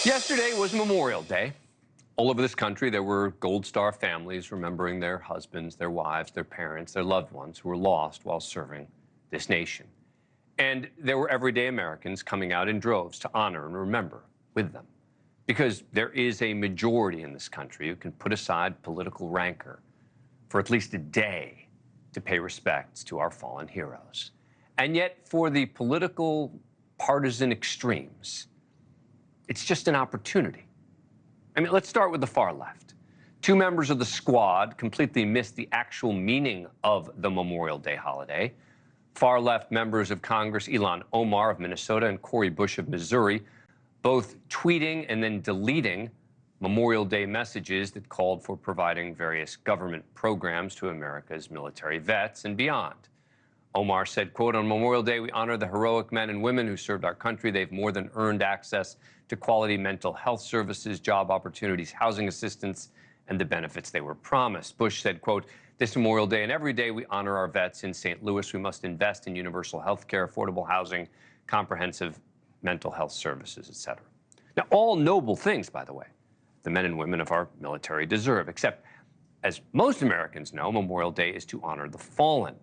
Yesterday was Memorial Day. All over this country, there were Gold Star families remembering their husbands, their wives, their parents, their loved ones who were lost while serving this nation. And there were everyday Americans coming out in droves to honor and remember with them. Because there is a majority in this country who can put aside political rancor for at least a day to pay respects to our fallen heroes. And yet, for the political partisan extremes, it's just an opportunity. I mean, let's start with the far left. Two members of the squad completely missed the actual meaning of the Memorial Day holiday. Far left members of Congress, Ilhan Omar of Minnesota and Cori Bush of Missouri, both tweeting and then deleting Memorial Day messages that called for providing various government programs to America's military vets and beyond. Omar said, quote, "On Memorial Day, we honor the heroic men and women who served our country. They've more than earned access to quality mental health services, job opportunities, housing assistance, and the benefits they were promised." Bush said, quote, "This Memorial Day and every day we honor our vets in St. Louis. We must invest in universal health care, affordable housing, comprehensive mental health services, etc." Now, all noble things, by the way, the men and women of our military deserve, except, as most Americans know, Memorial Day is to honor the fallen.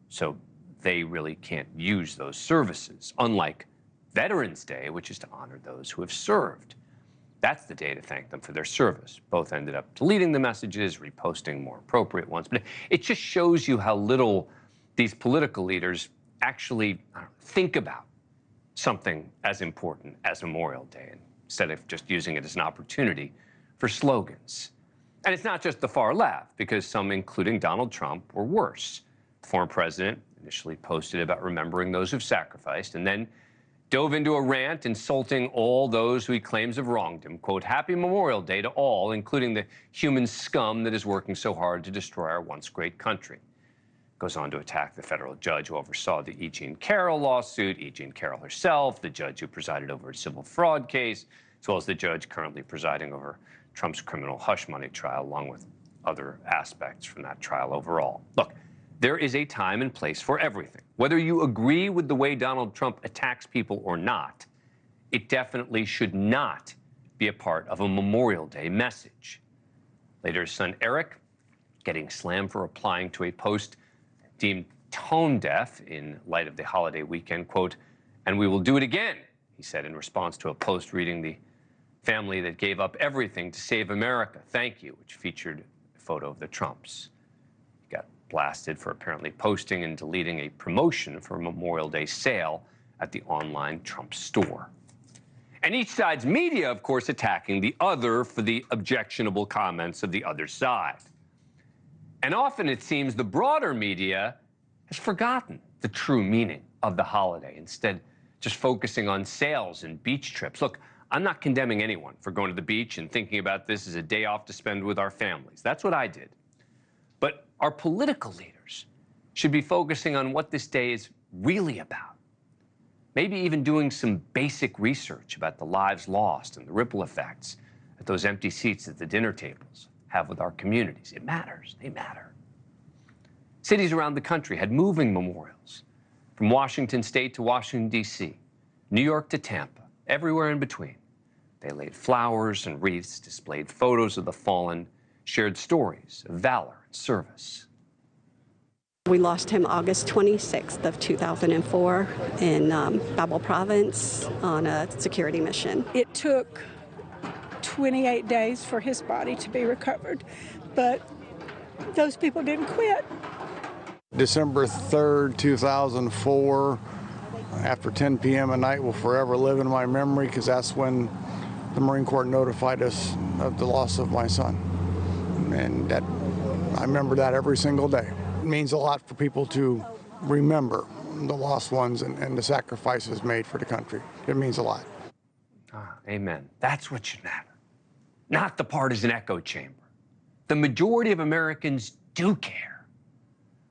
So they really can't use those services, unlike Veterans Day, which is to honor those who have served. That's the day to thank them for their service. Both ended up deleting the messages, reposting more appropriate ones. But it just shows you how little these political leaders actually think about something as important as Memorial Day, instead of just using it as an opportunity for slogans. And it's not just the far left, because some, including Donald Trump, were worse. The former president initially posted about remembering those who've sacrificed, and then dove into a rant insulting all those who he claims have wronged him. Quote, "Happy Memorial Day to all, including the human scum that is working so hard to destroy our once great country." Goes on to attack the federal judge who oversaw the E. Jean Carroll lawsuit, E. Jean Carroll herself, the judge who presided over a civil fraud case, as well as the judge currently presiding over Trump's criminal hush money trial, along with other aspects from that trial overall. Look, there is a time and place for everything. Whether you agree with the way Donald Trump attacks people or not, it definitely should not be a part of a Memorial Day message. Later, his son Eric getting slammed for replying to a post deemed tone deaf in light of the holiday weekend. Quote, "And we will do it again," he said in response to a post reading "The family that gave up everything to save America. Thank you," which featured a photo of the Trumps. Blasted for apparently posting and deleting a promotion for a Memorial Day sale at the online Trump store. And each side's media, of course, attacking the other for the objectionable comments of the other side. And often it seems the broader media has forgotten the true meaning of the holiday, instead just focusing on sales and beach trips. Look, I'm not condemning anyone for going to the beach and thinking about this as a day off to spend with our families. That's what I did. But our political leaders should be focusing on what this day is really about. Maybe even doing some basic research about the lives lost and the ripple effects that those empty seats at the dinner tables have with our communities. It matters. They matter. Cities around the country had moving memorials, from Washington State to Washington, D.C., New York to Tampa, everywhere in between. They laid flowers and wreaths, displayed photos of the fallen, shared stories of valor and service. We lost him August 26th of 2004 in Babel Province on a security mission. It took 28 days for his body to be recovered, but those people didn't quit. December 3rd, 2004, after 10 p.m. at night will forever live in my memory, because that's when the Marine Corps notified us of the loss of my son. And that, I remember that every single day. It means a lot for people to remember the lost ones and the sacrifices made for the country. It means a lot. Amen. That's what should matter, not the partisan echo chamber. The majority of Americans do care.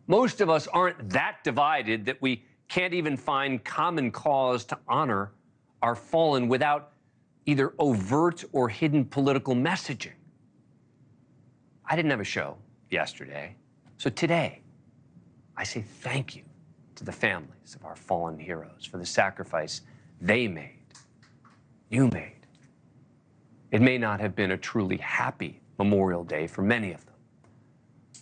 Most of us aren't that divided that we can't even find common cause to honor our fallen without either overt or hidden political messaging. I didn't have a show yesterday, so today I say thank you to the families of our fallen heroes for the sacrifice they made, you made, It may not have been a truly happy Memorial Day for many of them,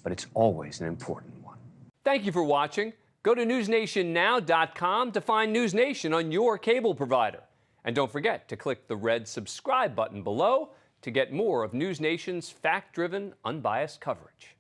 but it's always an important one. Thank you for watching. Go to newsnationnow.com to find NewsNation on your cable provider. And don't forget to click the red subscribe button below to get more of NewsNation's fact-driven, unbiased coverage.